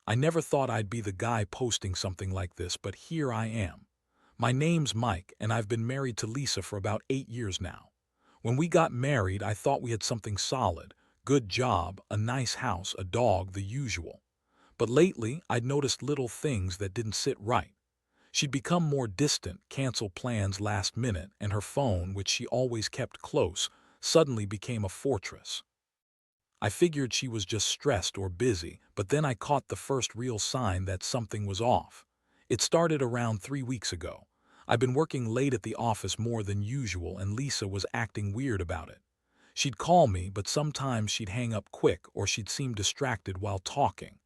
I never thought I'd be the guy posting something like this, but here I am. My name's Mike, and I've been married to Lisa for about 8 years now. When we got married, I thought we had something solid, good job, a nice house, a dog, the usual. But lately, I'd noticed little things that didn't sit right. She'd become more distant, cancel plans last minute, and her phone, which she always kept close, suddenly became a fortress. I figured she was just stressed or busy, but then I caught the first real sign that something was off. It started around 3 weeks ago. I'd been working late at the office more than usual, and Lisa was acting weird about it. She'd call me, but sometimes she'd hang up quick or she'd seem distracted while talking.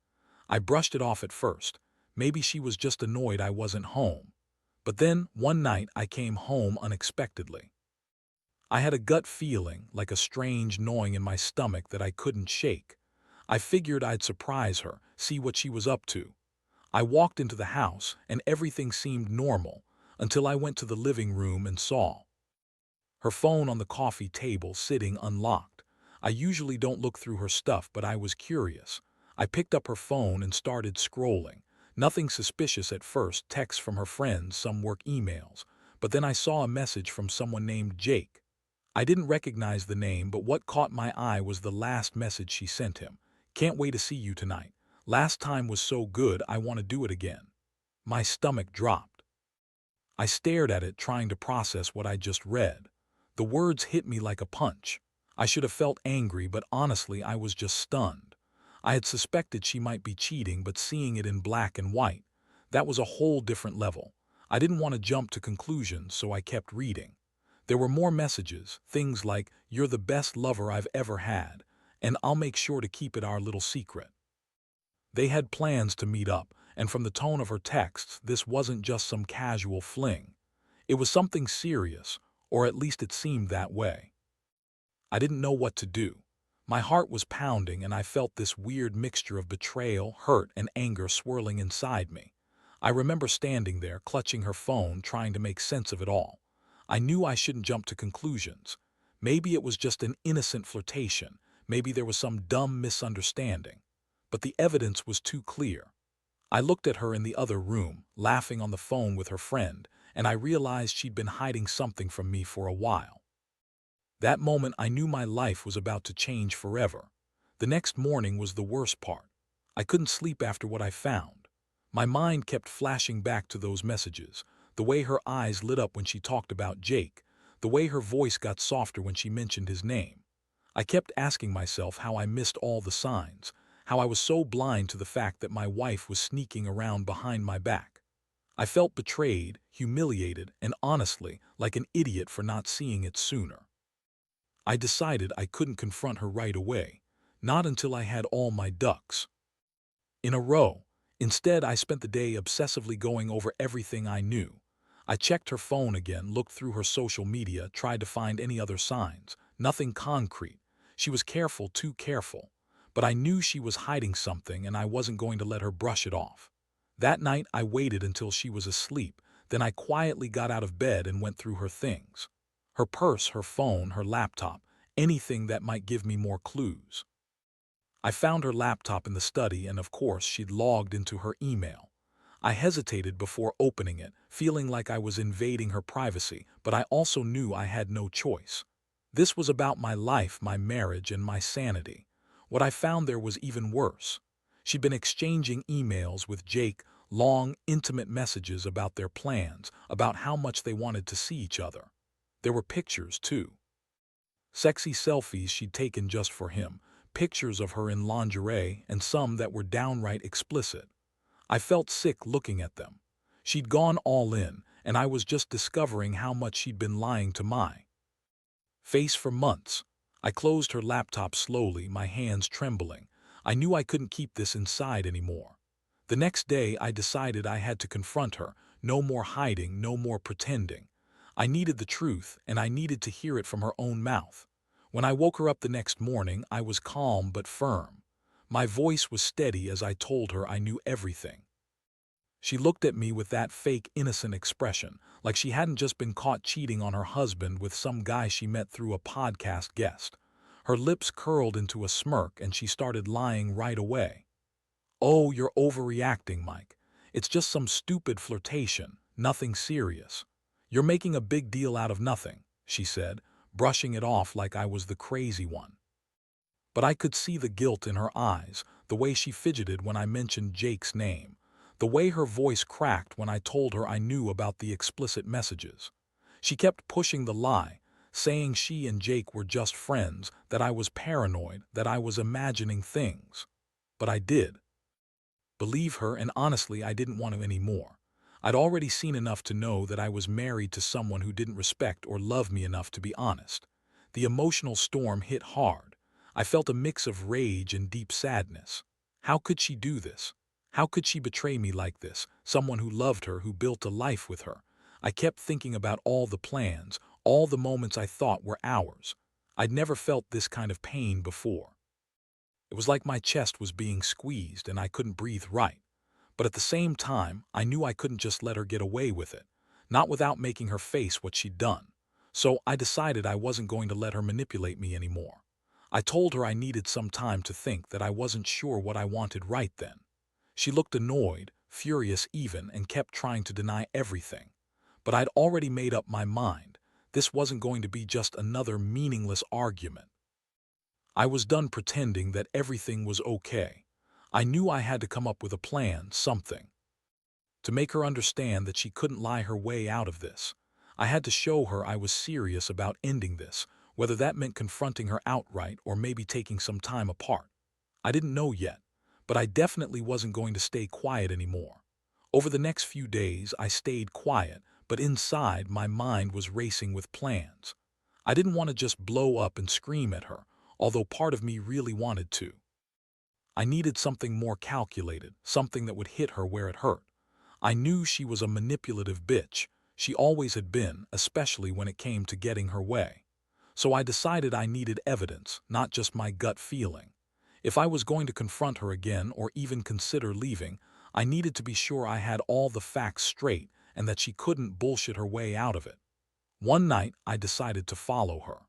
I brushed it off at first. Maybe she was just annoyed I wasn't home. But then, one night, I came home unexpectedly. I had a gut feeling, like a strange gnawing in my stomach that I couldn't shake. I figured I'd surprise her, see what she was up to. I walked into the house, and everything seemed normal, until I went to the living room and saw her phone on the coffee table sitting unlocked. I usually don't look through her stuff, but I was curious. I picked up her phone and started scrolling. Nothing suspicious at first, texts from her friends, some work emails. But then I saw a message from someone named Jake. I didn't recognize the name, but what caught my eye was the last message she sent him. "Can't wait to see you tonight. Last time was so good, I want to do it again." My stomach dropped. I stared at it, trying to process what I just read. The words hit me like a punch. I should have felt angry, but honestly, I was just stunned. I had suspected she might be cheating, but seeing it in black and white, that was a whole different level. I didn't want to jump to conclusions, so I kept reading. There were more messages, things like, "You're the best lover I've ever had, and I'll make sure to keep it our little secret." They had plans to meet up, and from the tone of her texts, this wasn't just some casual fling. It was something serious, or at least it seemed that way. I didn't know what to do. My heart was pounding, and I felt this weird mixture of betrayal, hurt, and anger swirling inside me. I remember standing there, clutching her phone, trying to make sense of it all. I knew I shouldn't jump to conclusions. Maybe it was just an innocent flirtation. Maybe there was some dumb misunderstanding. But the evidence was too clear. I looked at her in the other room, laughing on the phone with her friend, and I realized she'd been hiding something from me for a while. That moment, I knew my life was about to change forever. The next morning was the worst part. I couldn't sleep after what I found. My mind kept flashing back to those messages, the way her eyes lit up when she talked about Jake, the way her voice got softer when she mentioned his name. I kept asking myself how I missed all the signs, how I was so blind to the fact that my wife was sneaking around behind my back. I felt betrayed, humiliated, and honestly, like an idiot for not seeing it sooner. I decided I couldn't confront her right away, not until I had all my ducks in a row. Instead, I spent the day obsessively going over everything I knew. I checked her phone again, looked through her social media, tried to find any other signs. Nothing concrete. She was careful, too careful. But I knew she was hiding something, and I wasn't going to let her brush it off. That night, I waited until she was asleep. Then I quietly got out of bed and went through her things. Her purse, her phone, her laptop, anything that might give me more clues. I found her laptop in the study, and of course, she'd logged into her email. I hesitated before opening it, feeling like I was invading her privacy, but I also knew I had no choice. This was about my life, my marriage, and my sanity. What I found there was even worse. She'd been exchanging emails with Jake, long, intimate messages about their plans, about how much they wanted to see each other. There were pictures, too. Sexy selfies she'd taken just for him, pictures of her in lingerie, and some that were downright explicit. I felt sick looking at them. She'd gone all in, and I was just discovering how much she'd been lying to my face for months. I closed her laptop slowly, my hands trembling. I knew I couldn't keep this inside anymore. The next day, I decided I had to confront her. No more hiding, no more pretending. I needed the truth, and I needed to hear it from her own mouth. When I woke her up the next morning, I was calm but firm. My voice was steady as I told her I knew everything. She looked at me with that fake innocent expression, like she hadn't just been caught cheating on her husband with some guy she met through a podcast guest. Her lips curled into a smirk, and she started lying right away. "Oh, you're overreacting, Mike. It's just some stupid flirtation, nothing serious. You're making a big deal out of nothing," she said, brushing it off like I was the crazy one. But I could see the guilt in her eyes, the way she fidgeted when I mentioned Jake's name, the way her voice cracked when I told her I knew about the explicit messages. She kept pushing the lie, saying she and Jake were just friends, that I was paranoid, that I was imagining things. But I did believe her, and honestly, I didn't want to anymore. I'd already seen enough to know that I was married to someone who didn't respect or love me enough to be honest. The emotional storm hit hard. I felt a mix of rage and deep sadness. How could she do this? How could she betray me like this, someone who loved her, who built a life with her? I kept thinking about all the plans, all the moments I thought were ours. I'd never felt this kind of pain before. It was like my chest was being squeezed and I couldn't breathe right. But at the same time, I knew I couldn't just let her get away with it, not without making her face what she'd done. So I decided I wasn't going to let her manipulate me anymore. I told her I needed some time to think, that I wasn't sure what I wanted right then. She looked annoyed, furious even, and kept trying to deny everything. But I'd already made up my mind. This wasn't going to be just another meaningless argument. I was done pretending that everything was okay. I knew I had to come up with a plan, something, to make her understand that she couldn't lie her way out of this. I had to show her I was serious about ending this, whether that meant confronting her outright or maybe taking some time apart. I didn't know yet, but I definitely wasn't going to stay quiet anymore. Over the next few days, I stayed quiet, but inside my mind was racing with plans. I didn't want to just blow up and scream at her, although part of me really wanted to. I needed something more calculated, something that would hit her where it hurt. I knew she was a manipulative bitch. She always had been, especially when it came to getting her way. So I decided I needed evidence, not just my gut feeling. If I was going to confront her again or even consider leaving, I needed to be sure I had all the facts straight and that she couldn't bullshit her way out of it. One night, I decided to follow her.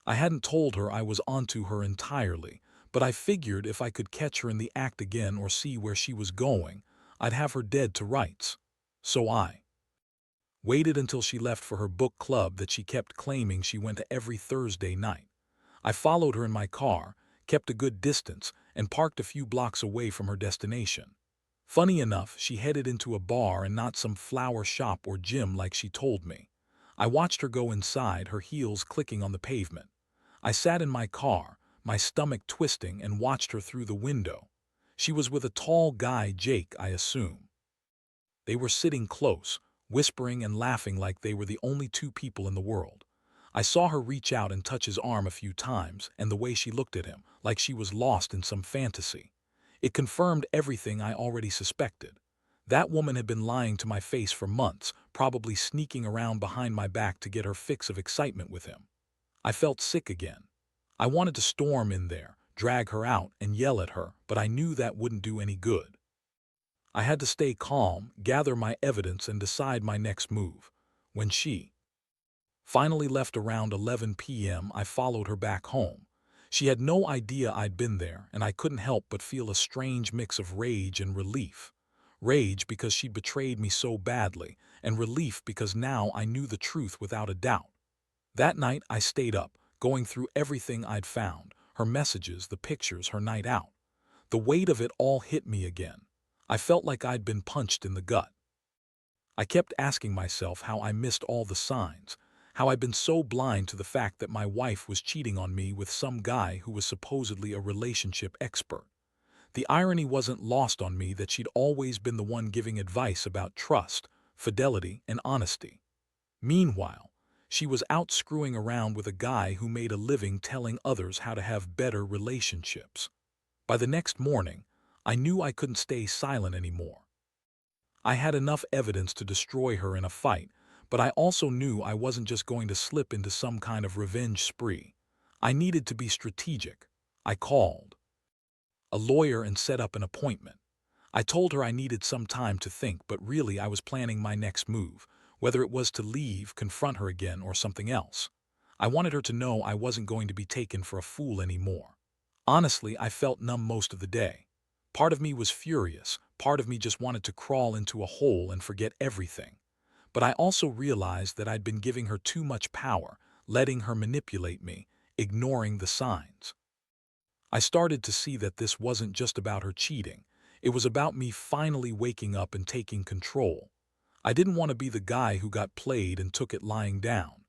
I hadn't told her I was onto her entirely, but I figured if I could catch her in the act again or see where she was going, I'd have her dead to rights. So I waited until she left for her book club that she kept claiming she went to every Thursday night. I followed her in my car, kept a good distance, and parked a few blocks away from her destination. Funny enough, she headed into a bar and not some flower shop or gym like she told me. I watched her go inside, her heels clicking on the pavement. I sat in my car, my stomach twisting, and watched her through the window. She was with a tall guy, Jake, I assume. They were sitting close, whispering and laughing like they were the only two people in the world. I saw her reach out and touch his arm a few times, and the way she looked at him, like she was lost in some fantasy. It confirmed everything I already suspected. That woman had been lying to my face for months, probably sneaking around behind my back to get her fix of excitement with him. I felt sick again. I wanted to storm in there, drag her out, and yell at her, but I knew that wouldn't do any good. I had to stay calm, gather my evidence, and decide my next move. When she finally left around 11 p.m., I followed her back home. She had no idea I'd been there, and I couldn't help but feel a strange mix of rage and relief. Rage because she'd betrayed me so badly, and relief because now I knew the truth without a doubt. That night I stayed up, going through everything I'd found, her messages, the pictures, her night out. The weight of it all hit me again. I felt like I'd been punched in the gut. I kept asking myself how I missed all the signs, how I'd been so blind to the fact that my wife was cheating on me with some guy who was supposedly a relationship expert. The irony wasn't lost on me that she'd always been the one giving advice about trust, fidelity, and honesty. Meanwhile, she was out screwing around with a guy who made a living telling others how to have better relationships. By the next morning, I knew I couldn't stay silent anymore. I had enough evidence to destroy her in a fight, but I also knew I wasn't just going to slip into some kind of revenge spree. I needed to be strategic. I called a lawyer and set up an appointment. I told her I needed some time to think, but really I was planning my next move, whether it was to leave, confront her again, or something else. I wanted her to know I wasn't going to be taken for a fool anymore. Honestly, I felt numb most of the day. Part of me was furious, part of me just wanted to crawl into a hole and forget everything. But I also realized that I'd been giving her too much power, letting her manipulate me, ignoring the signs. I started to see that this wasn't just about her cheating. It was about me finally waking up and taking control. I didn't want to be the guy who got played and took it lying down.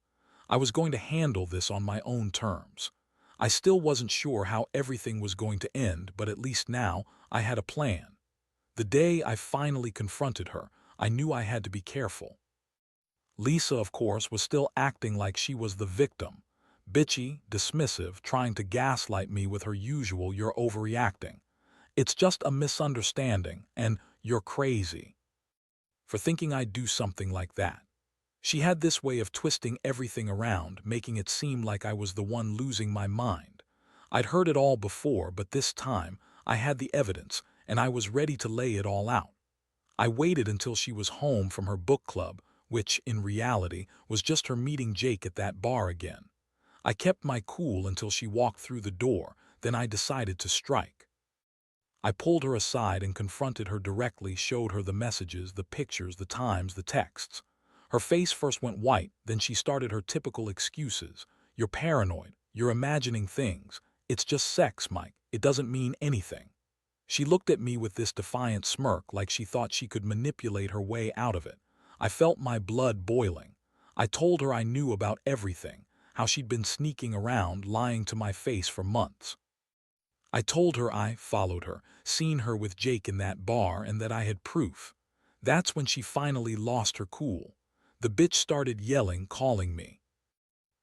I was going to handle this on my own terms. I still wasn't sure how everything was going to end, but at least now I had a plan. The day I finally confronted her, I knew I had to be careful. Lisa, of course, was still acting like she was the victim. Bitchy, dismissive, trying to gaslight me with her usual "you're overreacting. It's just a misunderstanding," and "you're crazy," for thinking I'd do something like that. She had this way of twisting everything around, making it seem like I was the one losing my mind. I'd heard it all before, but this time I had the evidence, and I was ready to lay it all out. I waited until she was home from her book club, which, in reality, was just her meeting Jake at that bar again. I kept my cool until she walked through the door, then I decided to strike. I pulled her aside and confronted her directly, showed her the messages, the pictures, the times, the texts. Her face first went white, then she started her typical excuses. "You're paranoid. You're imagining things. It's just sex, Mike. It doesn't mean anything." She looked at me with this defiant smirk, like she thought she could manipulate her way out of it. I felt my blood boiling. I told her I knew about everything, how she'd been sneaking around, lying to my face for months. I told her I followed her, seen her with Jake in that bar, and that I had proof. That's when she finally lost her cool. The bitch started yelling, calling me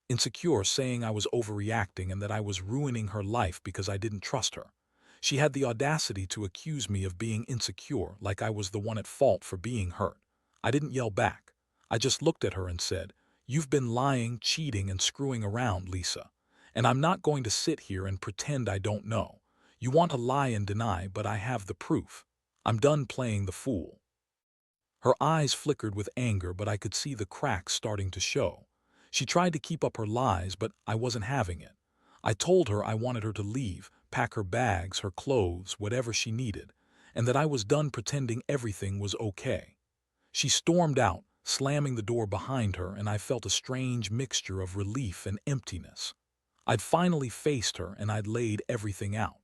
insecure, saying I was overreacting and that I was ruining her life because I didn't trust her. She had the audacity to accuse me of being insecure, like I was the one at fault for being hurt. I didn't yell back. I just looked at her and said, "You've been lying, cheating, and screwing around, Lisa. And I'm not going to sit here and pretend I don't know. You want to lie and deny, but I have the proof. I'm done playing the fool." Her eyes flickered with anger, but I could see the cracks starting to show. She tried to keep up her lies, but I wasn't having it. I told her I wanted her to leave, pack her bags, her clothes, whatever she needed, and that I was done pretending everything was okay. She stormed out, slamming the door behind her, and I felt a strange mixture of relief and emptiness. I'd finally faced her and I'd laid everything out.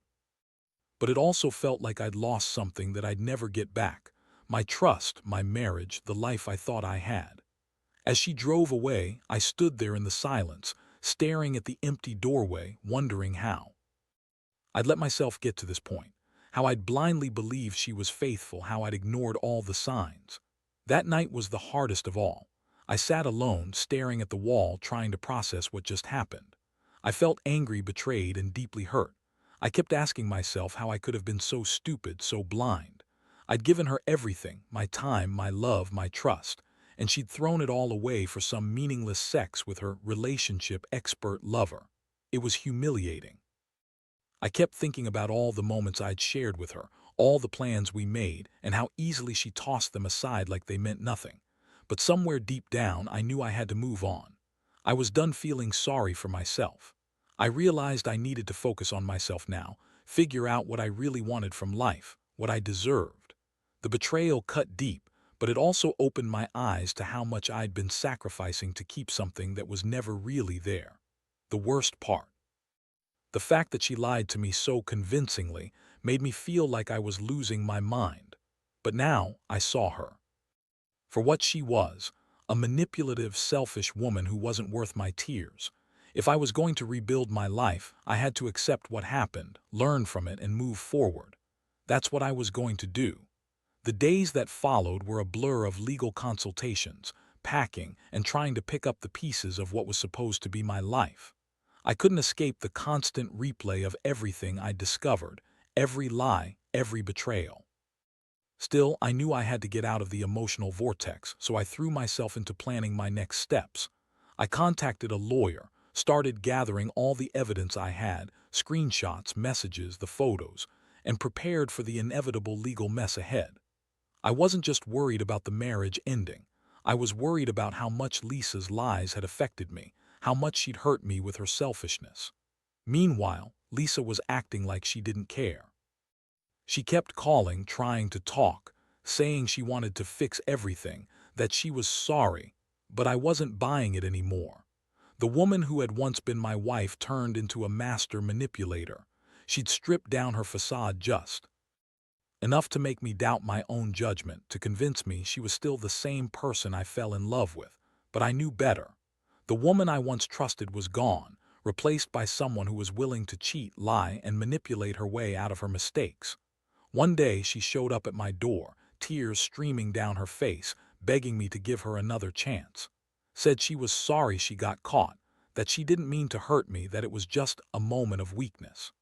But it also felt like I'd lost something that I'd never get back: my trust, my marriage, the life I thought I had. As she drove away, I stood there in the silence, staring at the empty doorway, wondering how I'd let myself get to this point, how I'd blindly believed she was faithful, how I'd ignored all the signs. That night was the hardest of all. I sat alone, staring at the wall, trying to process what just happened. I felt angry, betrayed, and deeply hurt. I kept asking myself how I could have been so stupid, so blind. I'd given her everything: my time, my love, my trust, and she'd thrown it all away for some meaningless sex with her relationship expert lover. It was humiliating. I kept thinking about all the moments I'd shared with her, all the plans we made, and how easily she tossed them aside like they meant nothing. But somewhere deep down, I knew I had to move on. I was done feeling sorry for myself. I realized I needed to focus on myself now, figure out what I really wanted from life, what I deserved. The betrayal cut deep, but it also opened my eyes to how much I'd been sacrificing to keep something that was never really there. The worst part: the fact that she lied to me so convincingly made me feel like I was losing my mind. But now I saw her for what she was: a manipulative, selfish woman who wasn't worth my tears. If I was going to rebuild my life, I had to accept what happened, learn from it, and move forward. That's what I was going to do. The days that followed were a blur of legal consultations, packing, and trying to pick up the pieces of what was supposed to be my life. I couldn't escape the constant replay of everything I discovered, every lie, every betrayal. Still, I knew I had to get out of the emotional vortex, so I threw myself into planning my next steps. I contacted a lawyer, started gathering all the evidence I had, screenshots, messages, the photos, and prepared for the inevitable legal mess ahead. I wasn't just worried about the marriage ending. I was worried about how much Lisa's lies had affected me, how much she'd hurt me with her selfishness. Meanwhile, Lisa was acting like she didn't care. She kept calling, trying to talk, saying she wanted to fix everything, that she was sorry, but I wasn't buying it anymore. The woman who had once been my wife turned into a master manipulator. She'd stripped down her facade just enough to make me doubt my own judgment, to convince me she was still the same person I fell in love with. But I knew better. The woman I once trusted was gone, replaced by someone who was willing to cheat, lie, and manipulate her way out of her mistakes. One day she showed up at my door, tears streaming down her face, begging me to give her another chance. Said she was sorry she got caught, that she didn't mean to hurt me, that it was just a moment of weakness.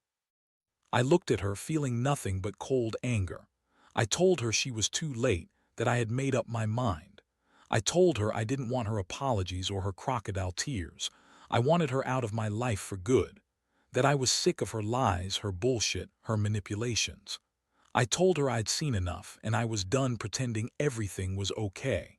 I looked at her, feeling nothing but cold anger. I told her she was too late, that I had made up my mind. I told her I didn't want her apologies or her crocodile tears. I wanted her out of my life for good. That I was sick of her lies, her bullshit, her manipulations. I told her I'd seen enough, and I was done pretending everything was okay.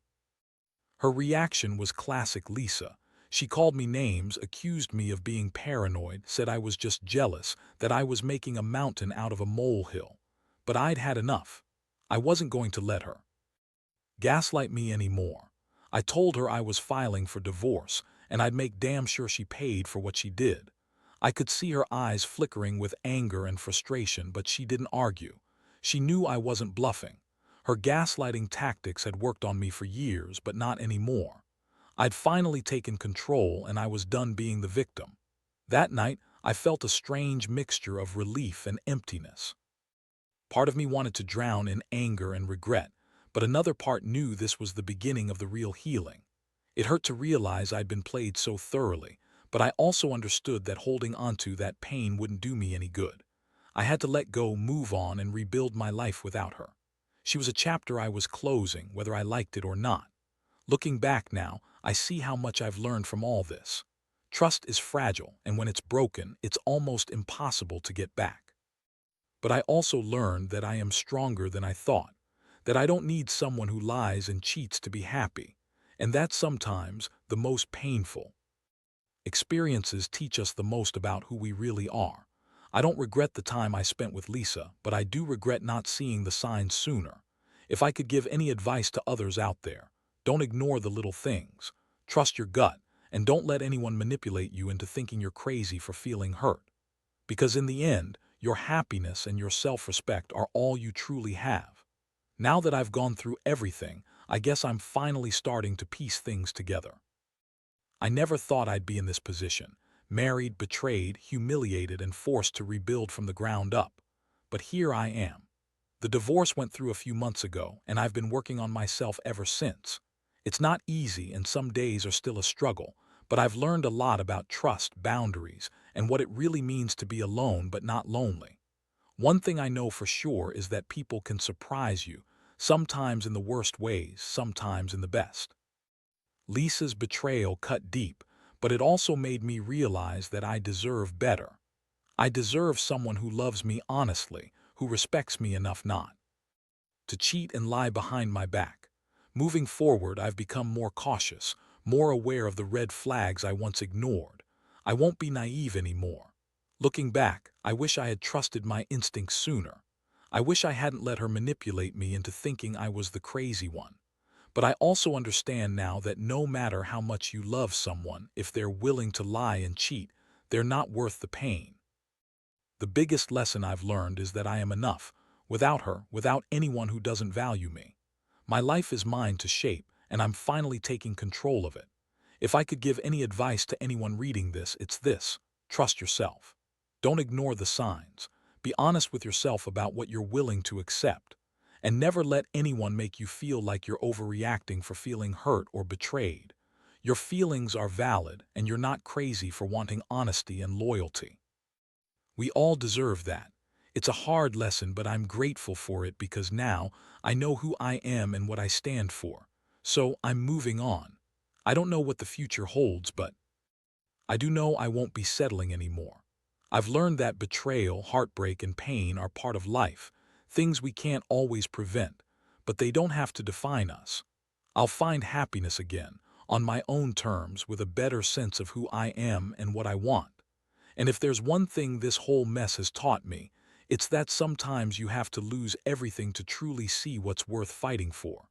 Her reaction was classic Lisa. She called me names, accused me of being paranoid, said I was just jealous, that I was making a mountain out of a molehill. But I'd had enough. I wasn't going to let her gaslight me anymore. I told her I was filing for divorce, and I'd make damn sure she paid for what she did. I could see her eyes flickering with anger and frustration, but she didn't argue. She knew I wasn't bluffing. Her gaslighting tactics had worked on me for years, but not anymore. I'd finally taken control, and I was done being the victim. That night, I felt a strange mixture of relief and emptiness. Part of me wanted to drown in anger and regret, but another part knew this was the beginning of the real healing. It hurt to realize I'd been played so thoroughly, but I also understood that holding onto that pain wouldn't do me any good. I had to let go, move on, and rebuild my life without her. She was a chapter I was closing, whether I liked it or not. Looking back now, I see how much I've learned from all this. Trust is fragile, and when it's broken, it's almost impossible to get back. But I also learned that I am stronger than I thought, that I don't need someone who lies and cheats to be happy, and that sometimes the most painful experiences teach us the most about who we really are. I don't regret the time I spent with Lisa, but I do regret not seeing the signs sooner. If I could give any advice to others out there, don't ignore the little things. Trust your gut, and don't let anyone manipulate you into thinking you're crazy for feeling hurt. Because in the end, your happiness and your self-respect are all you truly have. Now that I've gone through everything, I guess I'm finally starting to piece things together. I never thought I'd be in this position, married, betrayed, humiliated, and forced to rebuild from the ground up. But here I am. The divorce went through a few months ago, and I've been working on myself ever since. It's not easy, and some days are still a struggle, but I've learned a lot about trust, boundaries, and what it really means to be alone but not lonely. One thing I know for sure is that people can surprise you, sometimes in the worst ways, sometimes in the best. Lisa's betrayal cut deep, but it also made me realize that I deserve better. I deserve someone who loves me honestly, who respects me enough not to cheat and lie behind my back. Moving forward, I've become more cautious, more aware of the red flags I once ignored. I won't be naive anymore. Looking back, I wish I had trusted my instincts sooner. I wish I hadn't let her manipulate me into thinking I was the crazy one. But I also understand now that no matter how much you love someone, if they're willing to lie and cheat, they're not worth the pain. The biggest lesson I've learned is that I am enough, without her, without anyone who doesn't value me. My life is mine to shape, and I'm finally taking control of it. If I could give any advice to anyone reading this, it's this: trust yourself. Don't ignore the signs. Be honest with yourself about what you're willing to accept. And never let anyone make you feel like you're overreacting for feeling hurt or betrayed. Your feelings are valid, and you're not crazy for wanting honesty and loyalty. We all deserve that. It's a hard lesson, but I'm grateful for it because now I know who I am and what I stand for. So I'm moving on. I don't know what the future holds, but I do know I won't be settling anymore. I've learned that betrayal, heartbreak, and pain are part of life, things we can't always prevent, but they don't have to define us. I'll find happiness again, on my own terms, with a better sense of who I am and what I want. And if there's one thing this whole mess has taught me, It's that sometimes you have to lose everything to truly see what's worth fighting for.